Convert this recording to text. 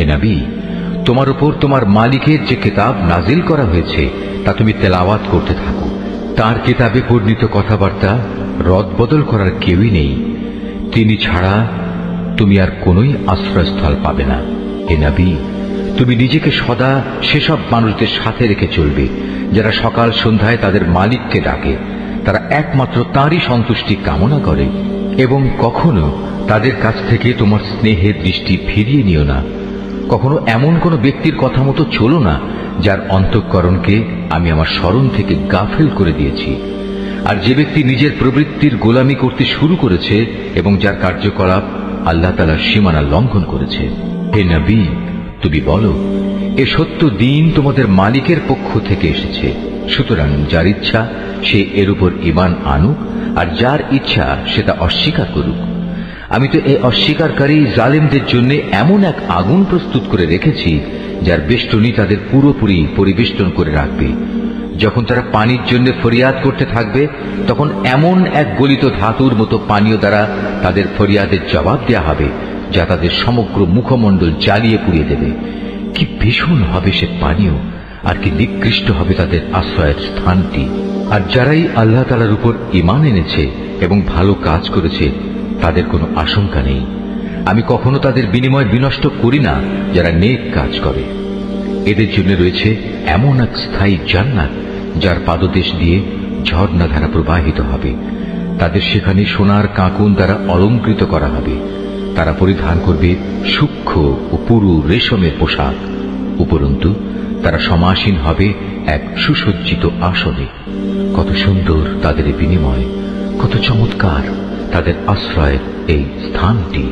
হে নবী, তোমার উপর তোমার মালিকের যে কিতাব নাজিল করা হয়েছে তা তুমি তেলাওয়াত করতে থাকো। তার কিতাবে বর্ণিত কথাবার্তা রদবদল করার কেউই নেই। তিনি ছাড়া তুমি আর কোনোই আশ্রয়স্থল পাবে না। হে নবী, তুমি নিজেকে সদা সেসব মানুষদের সাথে রেখে চলবে যারা সকাল সন্ধ্যায় তাদের মালিককে ডাকে, তারা একমাত্র তাঁরই সন্তুষ্টি কামনা করে, এবং কখনো তাদের কাছ থেকে তোমার স্নেহের দৃষ্টি ফিরিয়ে নিও না। কখনো এমন কোন ব্যক্তির কথা মতো চলো না যার অন্তঃকরণকে আমি আমার স্মরণ থেকে গাফেল করে দিয়েছি। আর যে ব্যক্তি নিজের প্রবৃত্তির গোলামি করতে শুরু করেছে এবং যার কার্যকলাপ আল্লাহ তাআলার সীমানা লঙ্ঘন করেছে। হে নবী, তুমি বলো, এ সত্য দিন তোমাদের মালিকের পক্ষ থেকে এসেছে, সুতরাং যার ইচ্ছা সে এর উপর ঈমান আনুক, আর যার ইচ্ছা সে তা অস্বীকার করুক। আমি তো এই অস্বীকারী জালেমদের জন্য এমন এক আগুন প্রস্তুত করে রেখেছি যার বেষ্টনী তাদের পুরোপুরি পরিবেষ্টন করে রাখবে। যখন তারা পানির জন্য ফরিয়াদ করতে থাকবে, তখন এমন এক গলিত ধাতুর মতো পানীয় দ্বারা তাদের ফরিয়াদের জবাব দেয়া হবে যা তাদের সমগ্র মুখমণ্ডল জ্বালিয়ে পুড়িয়ে দেবে। কি ভীষণ হবে সে পানীয়, আর কি নিকৃষ্ট হবে তাদের আশ্রয়ের স্থানটি। আর যারাই আল্লাহ তাআলার উপর ঈমান এনেছে এবং ভালো কাজ করেছে, তাদের কোনো আশঙ্কা নেই। আমি কখনো তাদের বিনিময় বিনষ্ট করি না যারা নেক কাজ করে। এদের জন্য রয়েছে এমন এক স্থায়ী জান্নাত যার পাদদেশ দিয়ে ঝর্ণাধারা প্রবাহিত হবে। তাদের সেখানে সোনার কাঁকুন দ্বারা অলঙ্কৃত করা হবে। তারা পরিধান করবে সূক্ষ্ম ও পুরু রেশমের পোশাক। উপরন্তু তারা সমাসীন হবে এক সুসজ্জিত আসনে। কত সুন্দর তাদের বিনিময়, কত চমৎকার তাদের আশ্রয়ের এই স্থানটি।